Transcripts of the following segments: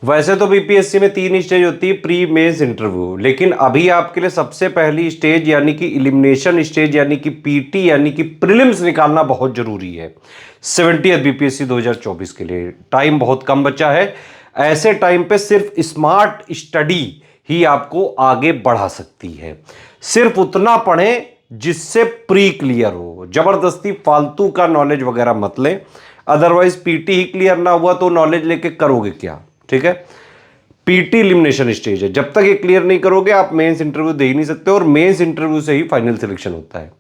वैसे तो बीपीएससी में 3 स्टेज होती है, प्री मेंस इंटरव्यू, लेकिन अभी आपके लिए सबसे पहली स्टेज यानी कि इलिमिनेशन स्टेज यानी कि पीटी यानी कि प्रीलिम्स निकालना बहुत जरूरी है 70th बीपीएससी 2024 के लिए। टाइम बहुत कम बचा है, ऐसे टाइम पे सिर्फ स्मार्ट स्टडी ही आपको आगे बढ़ा सकती है। सिर्फ उतना पढ़ें जिससे प्री क्लियर हो, जबरदस्ती फालतू का नॉलेज वगैरह मत लें, अदरवाइज पीटी ही क्लियर ना हुआ तो नॉलेज लेके करोगे क्या। ठीक है, पीटी एलिमिनेशन स्टेज है, जब तक ये क्लियर नहीं करोगे आप मेंस इंटरव्यू दे ही नहीं सकते, और मेंस इंटरव्यू से ही फाइनल सिलेक्शन होता है।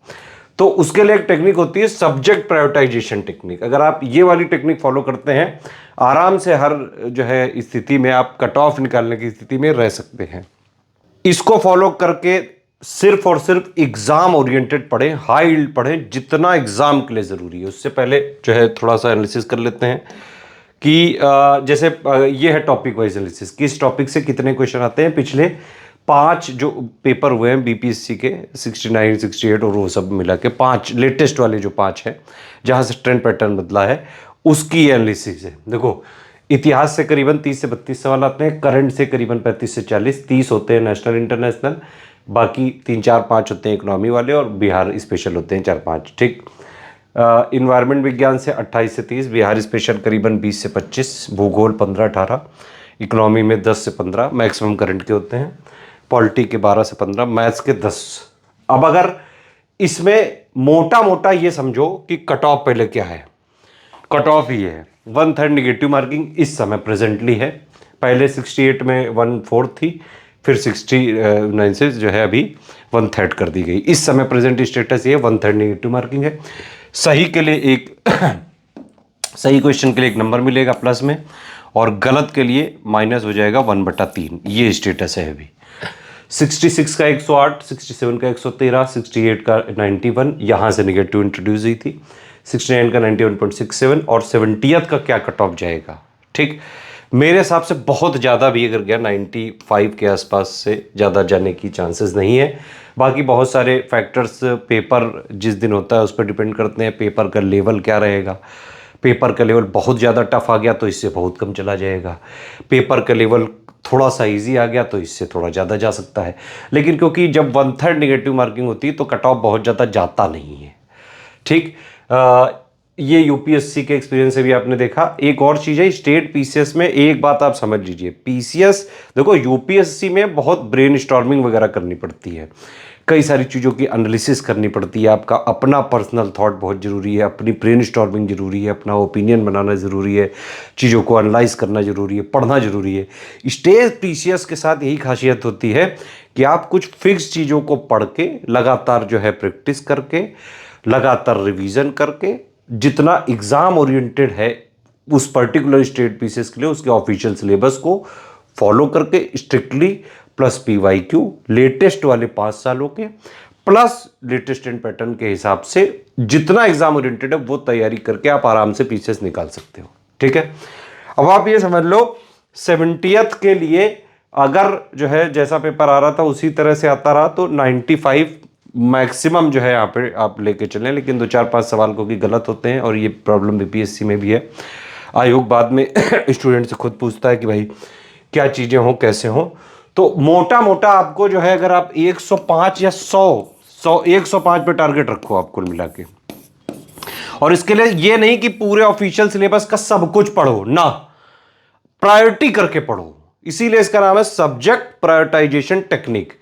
तो उसके लिए एक टेक्निक होती है सब्जेक्ट प्रायोरिटाइजेशन टेक्निक। अगर आप ये वाली टेक्निक फॉलो करते हैं, आराम से हर जो है स्थिति में आप कट ऑफ निकालने की स्थिति में रह सकते हैं। इसको फॉलो करके सिर्फ और सिर्फ एग्जाम ओरिएंटेड पढ़ें, हाई यील्ड पढ़ें, जितना एग्जाम के लिए जरूरी है। उससे पहले जो है थोड़ा सा एनालिसिस कर लेते हैं कि जैसे ये है टॉपिक वाइज एनालिसिस, किस टॉपिक से कितने क्वेश्चन आते हैं। पिछले 5 जो पेपर हुए हैं बीपीएससी के 69, 68 और वो सब मिला के 5 लेटेस्ट वाले जो 5 है जहां से ट्रेंड पैटर्न बदला है, उसकी एनालिसिस है। देखो, इतिहास से करीबन 30 से 32 सवाल आते हैं, करंट से करीबन 35 से 40, 30 होते हैं नेशनल इंटरनेशनल, बाकी 3, 4, 5 होते हैं इकोनॉमी वाले, और बिहार स्पेशल होते हैं 4, 5। ठीक, इन्वायरमेंट विज्ञान से 28 से 30, बिहार स्पेशल करीबन 20 से 25, भूगोल 15, 18, इकोनॉमी में 10 से 15 मैक्सिमम करंट के होते हैं, पॉलिटी के 12 से 15, मैथ्स के 10। अब अगर इसमें मोटा मोटा ये समझो कि कट ऑफ पहले क्या है, कट ऑफ ही है 1/3 निगेटिव मार्किंग इस समय प्रेजेंटली है। पहले 68 में 1/4 थी, फिर 69 से जो है अभी 1/3 कर दी गई। इस समय प्रेजेंट स्टेटस ये 1/3 निगेटिव मार्किंग है। सही के लिए एक सही क्वेश्चन के लिए 1 नंबर मिलेगा प्लस में, और गलत के लिए माइनस हो जाएगा 1/3। ये स्टेटस है अभी। 66 का 108, 67 का 113, 68 का 91, यहां से निगेटिव इंट्रोड्यूस हुई थी, 69 का 91.67, और 70th का क्या कट ऑफ जाएगा। ठीक, मेरे हिसाब से बहुत ज़्यादा भी अगर गया 95 के आसपास से ज़्यादा जाने की चांसेस नहीं है। बाकी बहुत सारे फैक्टर्स पेपर जिस दिन होता है उस पर डिपेंड करते हैं, पेपर का लेवल क्या रहेगा। पेपर का लेवल बहुत ज़्यादा टफ आ गया तो इससे बहुत कम चला जाएगा, पेपर का लेवल थोड़ा सा इजी आ गया तो इससे थोड़ा ज़्यादा जा सकता है। लेकिन क्योंकि जब 1/3 निगेटिव मार्किंग होती है तो कट ऑफ बहुत ज़्यादा जाता नहीं है। ठीक, ये यूपीएससी के एक्सपीरियंस से भी आपने देखा। एक और चीज़ है स्टेट पीसीएस में, एक बात आप समझ लीजिए, पीसीएस देखो यूपीएससी में बहुत ब्रेन स्टॉर्मिंग वगैरह करनी पड़ती है, कई सारी चीज़ों की एनालिसिस करनी पड़ती है, आपका अपना पर्सनल थॉट बहुत ज़रूरी है, अपनी ब्रेन स्टॉर्मिंग ज़रूरी है, अपना ओपिनियन बनाना ज़रूरी है, चीज़ों को एनालाइज करना ज़रूरी है, पढ़ना ज़रूरी है। स्टेट पीसीएस के साथ यही खासियत होती है कि आप कुछ फिक्स चीज़ों को पढ़ के लगातार जो है प्रैक्टिस करके, लगातार रिवीजन करके, जितना एग्ज़ाम ओरिएंटेड है उस पर्टिकुलर स्टेट पीसीएस के लिए उसके ऑफिशियल सिलेबस को फॉलो करके स्ट्रिक्टली, प्लस पीवाईक्यू लेटेस्ट वाले 5 सालों के, प्लस लेटेस्ट एंड पैटर्न के हिसाब से जितना एग्जाम ओरिएंटेड है वो तैयारी करके आप आराम से पीसीएस निकाल सकते हो। ठीक है, अब आप ये समझ लो 70th के लिए अगर जो है जैसा पेपर आ रहा था उसी तरह से आता रहा तो 95 मैक्सिमम जो है यहाँ पे आप लेके चलें, लेकिन 2, 4, 5 सवाल को भी गलत होते हैं, और ये प्रॉब्लम बीपीएससी में भी है। आयोग बाद में स्टूडेंट से खुद पूछता है कि भाई क्या चीज़ें हों, कैसे हों। तो मोटा मोटा आपको जो है अगर आप 105 या 105 पे टारगेट रखो आप कुल मिला के, और इसके लिए ये नहीं कि पूरे ऑफिशियल सिलेबस का सब कुछ पढ़ो ना, प्रायोरिटी करके पढ़ो। इसीलिए इसका नाम है सब्जेक्ट प्रायोरिटाइजेशन टेक्निक।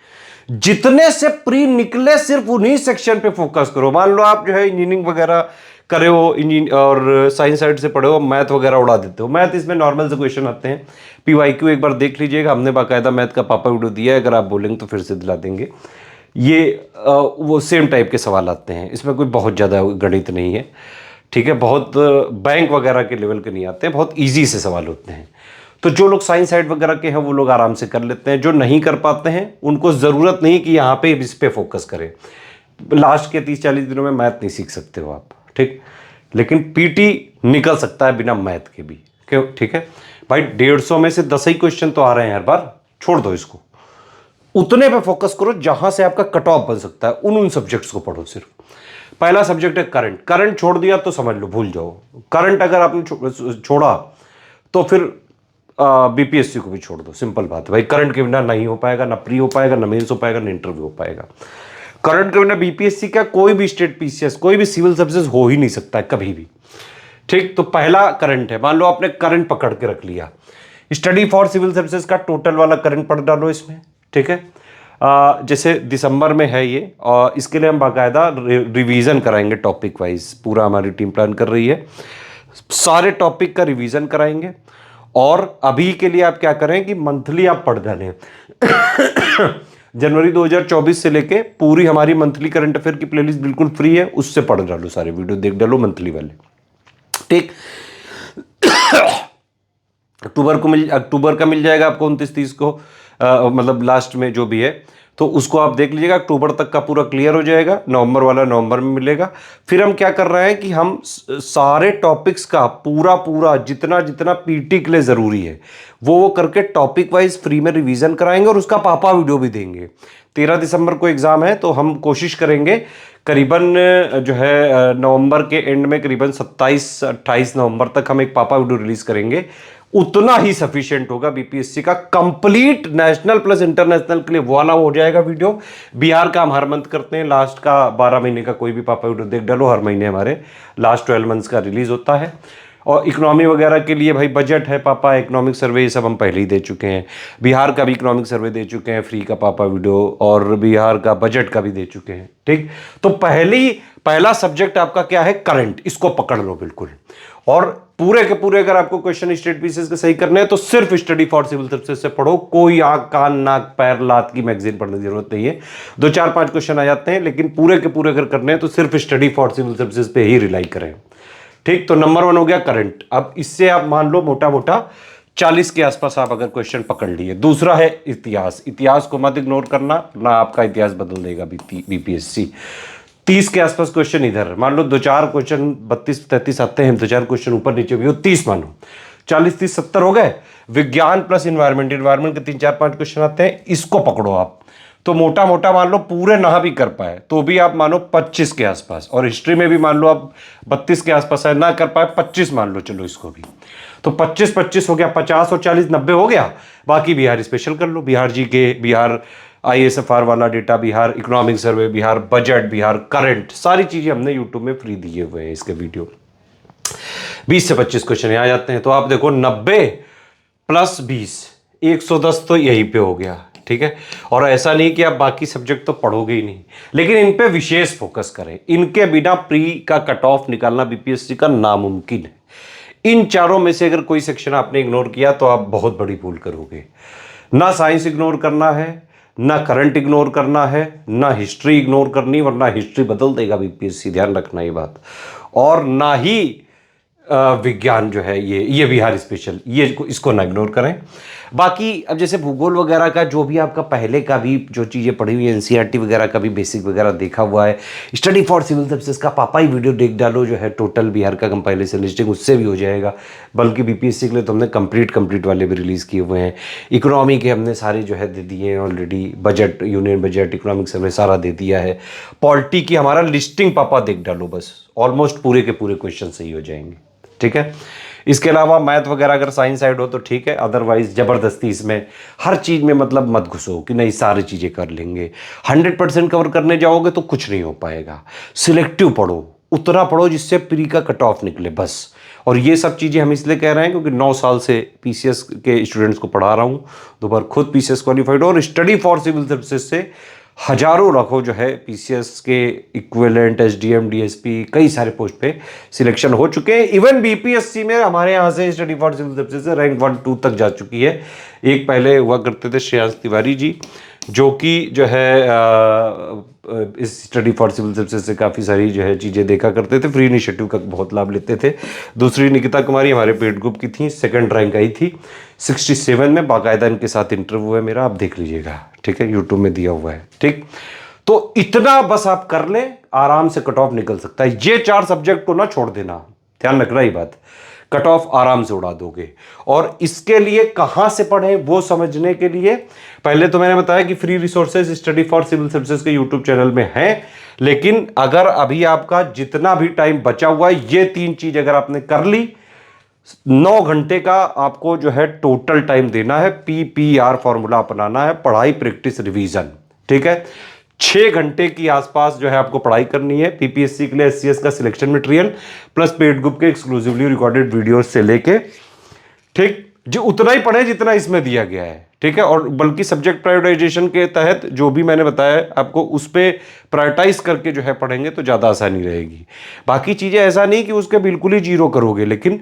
जितने से प्री निकले सिर्फ उन्हीं सेक्शन पे फोकस करो। मान लो आप जो है इंजीनियरिंग वगैरह करे हो, और साइंस साइड से पढ़े हो, मैथ वगैरह उड़ा देते हो, मैथ इसमें नॉर्मल से क्वेश्चन आते हैं, पीवाईक्यू एक बार देख लीजिएगा, हमने बाकायदा मैथ का पापा वीडियो दिया है, अगर आप बोलेंगे तो फिर से दिला देंगे। ये वो सेम टाइप के सवाल आते हैं, इसमें कोई बहुत ज़्यादा गणित नहीं है। ठीक है, बहुत बैंक वगैरह के लेवल के नहीं आते, बहुत ईजी से सवाल होते हैं। तो जो लोग साइंस साइड वगैरह के हैं वो लोग आराम से कर लेते हैं, जो नहीं कर पाते हैं उनको ज़रूरत नहीं कि यहाँ पे इस पे फोकस करें। लास्ट के 30-40 दिनों में मैथ नहीं सीख सकते हो आप, ठीक, लेकिन पीटी निकल सकता है बिना मैथ के भी, क्यों? ठीक है भाई, 150 में से 10 ही क्वेश्चन तो आ रहे हैं हर बार, छोड़ दो इसको, उतने पे फोकस करो जहां से आपका कट ऑफ बन सकता है, उन सब्जेक्ट्स को पढ़ो। सिर्फ पहला सब्जेक्ट है करंट, करंट छोड़ दिया तो समझ लो भूल जाओ। करंट अगर आपने छोड़ा तो फिर बीपीएससी को भी छोड़ दो, सिंपल बात है भाई। करंट के बिना नहीं हो पाएगा, ना प्री हो पाएगा, ना मेंस हो पाएगा, ना इंटरव्यू हो पाएगा। करंट के बिना बीपीएससी का कोई भी स्टेट पीसीएस, कोई भी सिविल सर्विसेज हो ही नहीं सकता है कभी भी। ठीक, तो पहला करंट है। मान लो आपने करंट पकड़ के रख लिया, स्टडी फॉर सिविल सर्विसेज का टोटल वाला करंट पढ़ डालो इसमें। ठीक है, जैसे दिसंबर में है ये, और इसके लिए हम बाकायदा रिवीजन कराएंगे टॉपिक वाइज। पूरा हमारी टीम प्लान कर रही है, सारे टॉपिक का रिवीजन कराएंगे। और अभी के लिए आप क्या करें कि मंथली आप पढ़ डालें। जनवरी 2024 से लेके पूरी हमारी मंथली करंट अफेयर की प्लेलिस्ट बिल्कुल फ्री है, उससे पढ़ डालो, सारे वीडियो देख डालो मंथली वाले। ठीक, अक्टूबर का मिल जाएगा आपको 29-30 को, मतलब लास्ट में जो भी है, तो उसको आप देख लीजिएगा। अक्टूबर तक का पूरा क्लियर हो जाएगा। नवंबर वाला नवंबर में मिलेगा। फिर हम क्या कर रहे हैं कि हम सारे टॉपिक्स का पूरा जितना जितना पीटी के लिए ज़रूरी है वो करके टॉपिक वाइज फ्री में रिवीजन कराएंगे, और उसका पापा वीडियो भी देंगे। 13 दिसंबर को एग्ज़ाम है, तो हम कोशिश करेंगे करीबन जो है नवंबर के एंड में, करीबन 27-28 नवंबर तक हम एक पापा वीडियो रिलीज करेंगे। उतना ही सफिशिएंट होगा बीपीएससी का कंप्लीट नेशनल प्लस इंटरनेशनल के लिए, वो वाला हो जाएगा वीडियो। बिहार का हम हर मंथ करते हैं, लास्ट का 12 महीने का कोई भी पापा वीडियो देख डालो, हर महीने हमारे लास्ट 12 मंथ्स का रिलीज होता है। और इकोनॉमी वगैरह के लिए भाई बजट है, पापा इकोनॉमिक सर्वे, ये सब हम पहले ही दे चुके हैं। बिहार का भी इकोनॉमिक सर्वे दे चुके हैं, फ्री का पापा वीडियो, और बिहार का बजट का भी दे चुके हैं। ठीक, तो पहला सब्जेक्ट आपका क्या है, करंट, इसको पकड़ लो बिल्कुल। और पूरे के पूरे अगर आपको क्वेश्चन स्टेट पीसेस के सही करने हैं तो सिर्फ स्टडी फॉर सिविल सर्विसेज से पढ़ो। कोई आंख कान नाक पैर लात की मैगजीन पढ़ने की जरूरत नहीं है। 2-4-5 क्वेश्चन आ जाते हैं, लेकिन पूरे के पूरे अगर करने हैं तो सिर्फ स्टडी फॉर सिविल सर्विसेज पे ही रिलाई करें। ठीक, तो नंबर 1 हो गया करंट। अब इससे आप मान लो मोटा मोटा 40 के आसपास आप अगर क्वेश्चन पकड़ लिए। दूसरा है इतिहास। इतिहास को मत इग्नोर करना, ना आपका इतिहास बदल देगा बीपीएससी। 30 के आसपास क्वेश्चन इधर, मान लो 2-4 क्वेश्चन 32-33 आते हैं, 2-4 क्वेश्चन ऊपर नीचे भी हो, 30 मानो, 40-30-70 हो गए। विज्ञान प्लस इन्वायरमेंट के 3-4-5 क्वेश्चन आते हैं, इसको पकड़ो आप। तो मोटा मोटा मान लो पूरे ना भी कर पाए तो भी आप मानो 25 के आसपास, और हिस्ट्री में भी मान लो आप 32 के आसपास है, ना कर पाए 25 मान लो, चलो इसको भी। तो 25-25 हो गया, 50 और 40-90 हो गया। बाकी बिहार स्पेशल कर लो, बिहार जीके, बिहार ISFR वाला data, Bihar economic survey, Bihar budget, Bihar current, सारी चीजें हमने यूट्यूब में फ्री दिए हुए हैं इसके वीडियो। 20 से 25 क्वेश्चन आ जाते हैं, तो आप देखो 90 + 20 110 तो यहीं पे हो गया। ठीक है, और ऐसा नहीं कि आप बाकी सब्जेक्ट तो पढ़ोगे ही नहीं, लेकिन इन पे विशेष फोकस करें। इनके बिना प्री का कट ऑफ निकालना बीपीएससी का नामुमकिन है। इन चारों में से अगर कोई सेक्शन आपने इग्नोर किया तो आप बहुत बड़ी भूल करोगे। ना साइंस इग्नोर करना है, ना करंट इग्नोर करना है, ना हिस्ट्री इग्नोर करनी, वरना हिस्ट्री बदल देगा बीपीएससी, ध्यान रखना ये बात। और ना ही विज्ञान जो है ये बिहार स्पेशल, ये इसको ना इग्नोर करें। बाकी अब जैसे भूगोल वगैरह का जो भी आपका पहले का भी जो चीज़ें पढ़ी हुई है, एनसीईआरटी वगैरह का भी बेसिक वगैरह देखा हुआ है, स्टडी फॉर सिविल सर्विसेज का पापा ही वीडियो देख डालो, जो है टोटल बिहार का कंपाइलेशन लिस्टिंग, उससे भी हो जाएगा। बल्कि बीपीएससी के लिए तो हमने कंप्लीट वाले भी रिलीज़ किए हुए हैं। इकोनॉमी के हमने सारे जो है दे दिए हैं already, budget, union budget, economic survey सारा दे दिया है। पॉलिटी की हमारा लिस्टिंग पापा देख डालो, बस ऑलमोस्ट पूरे के पूरे क्वेश्चन सही हो जाएंगे। ठीक है, इसके अलावा मैथ वगैरह अगर साइंस साइड हो तो ठीक है, अदरवाइज जबरदस्ती इसमें हर चीज में मतलब मत घुसो कि नहीं सारी चीजें कर लेंगे। 100% कवर करने जाओगे तो कुछ नहीं हो पाएगा। सिलेक्टिव पढ़ो, उतना पढ़ो जिससे प्री का कट ऑफ निकले बस। और ये सब चीज़ें हम इसलिए कह रहे हैं क्योंकि 9 साल से पीसीएस के स्टूडेंट्स को पढ़ा रहा हूँ, दोबारा खुद पीसीएस क्वालिफाइड, और स्टडी फॉर सिविल सर्विसेज से हजारों रखो जो है पीसीएस के इक्विवेलेंट, एसडीएम, डीएसपी, कई सारे पोस्ट पे सिलेक्शन हो चुके हैं। इवन बीपीएससी में हमारे यहाँ से स्टडी फॉर सिविल सर्विसेज से रैंक 1-2 तक जा चुकी है। एक पहले हुआ करते थे श्रेयांश तिवारी जी, जो कि जो है इस स्टडी फॉर सिविल सर्विसेज से काफ़ी सारी जो है चीज़ें देखा करते थे, फ्री इनिशिएटिव का बहुत लाभ लेते थे। दूसरी निकिता कुमारी हमारे पेड ग्रुप की थी, 2nd रैंक आई थी 67 में, बाकायदा इनके साथ इंटरव्यू है मेरा, आप देख लीजिएगा। ठीक है, यूट्यूब में दिया हुआ है। ठीक, तो इतना बस आप कर लें, आराम से कट ऑफ निकल सकता है। ये 4 सब्जेक्ट को ना छोड़ देना, ध्यान रखना ही बात, कट ऑफ आराम से उड़ा दोगे। और इसके लिए कहां से पढ़ें वो समझने के लिए पहले तो मैंने बताया कि free resources study for civil services के यूट्यूब चैनल में है। लेकिन अगर अभी आपका जितना भी टाइम बचा हुआ है, ये 3 चीज अगर आपने कर ली 9 घंटे का आपको जो है टोटल टाइम देना है, PPR फॉर्मूला अपनाना है, पढ़ाई प्रैक्टिस रिवीजन, ठीक है। 6 घंटे की आसपास जो है आपको पढ़ाई करनी है पीपीएससी के लिए, SCS का selection material plus paid group के एक्सक्लूसिवली रिकॉर्डेड वीडियो से लेके, ठीक, जो उतना ही पढ़े जितना इसमें दिया गया है, ठीक है। और बल्कि सब्जेक्ट प्रायोरिटाइजेशन के तहत जो भी मैंने बताया आपको उस पर प्रायोरिटाइज करके जो है पढ़ेंगे तो ज़्यादा आसानी रहेगी। बाकी चीज़ें ऐसा नहीं कि उसके बिल्कुल ही जीरो करोगे, लेकिन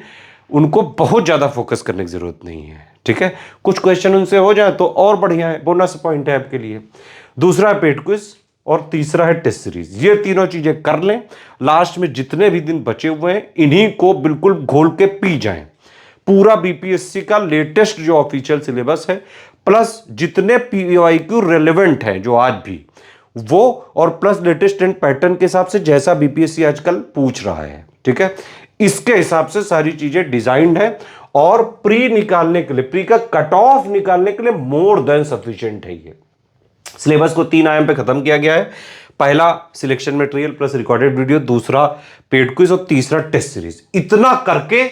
उनको बहुत ज़्यादा फोकस करने की ज़रूरत नहीं है, ठीक है। कुछ क्वेश्चन उनसे हो जाए तो और बढ़िया है, बोनस पॉइंट है आपके लिए। दूसरा है पेड क्विज और तीसरा है टेस्ट सीरीज। ये तीनों चीज़ें कर लें, लास्ट में जितने भी दिन बचे हुए हैं इन्हीं को बिल्कुल घोल के पी जाएं। पूरा बीपीएससी का लेटेस्ट जो ऑफिशियल सिलेबस है प्लस जितने पीवाईक्यू रेलेवेंट हैं जो आज भी वो, और प्लस लेटेस्ट एंड पैटर्न के हिसाब से जैसा बीपीएससी आजकल पूछ रहा है, ठीक है, इसके हिसाब से सारी चीजें डिजाइंड है। और प्री निकालने के लिए, प्री का कट ऑफ निकालने के लिए मोर देन सफिशिएंट है। ये सिलेबस को 3 आयाम पे खत्म किया गया है। पहला selection material plus recorded video, दूसरा पेड क्विज और तीसरा टेस्ट सीरीज। इतना करके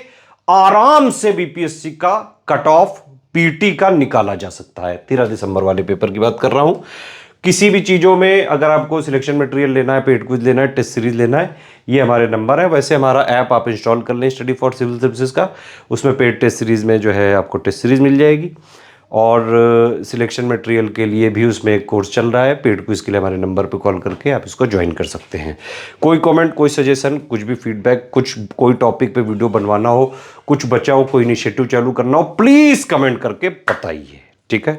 आराम से बीपीएससी का कट ऑफ पीटी का निकाला जा सकता है। 13 दिसंबर वाले पेपर की बात कर रहा हूं। किसी भी चीज़ों में अगर आपको सिलेक्शन मटेरियल लेना है, पेड क्विज लेना है, टेस्ट सीरीज लेना है, ये हमारे नंबर है। वैसे हमारा ऐप आप इंस्टॉल कर लें स्टडी फॉर सिविल सर्विसेज का, उसमें पेड टेस्ट सीरीज में जो है आपको टेस्ट सीरीज मिल जाएगी। और सिलेक्शन मटेरियल के लिए भी उसमें एक कोर्स चल रहा है। पेड क्विज के लिए हमारे नंबर पे कॉल करके आप इसको ज्वाइन कर सकते हैं। कोई कमेंट, कोई सजेशन, कुछ भी फीडबैक, कुछ कोई टॉपिक पे वीडियो बनवाना हो, कुछ बचा हो, कोई इनिशिएटिव चालू करना हो, प्लीज़ कमेंट करके बताइए, ठीक है।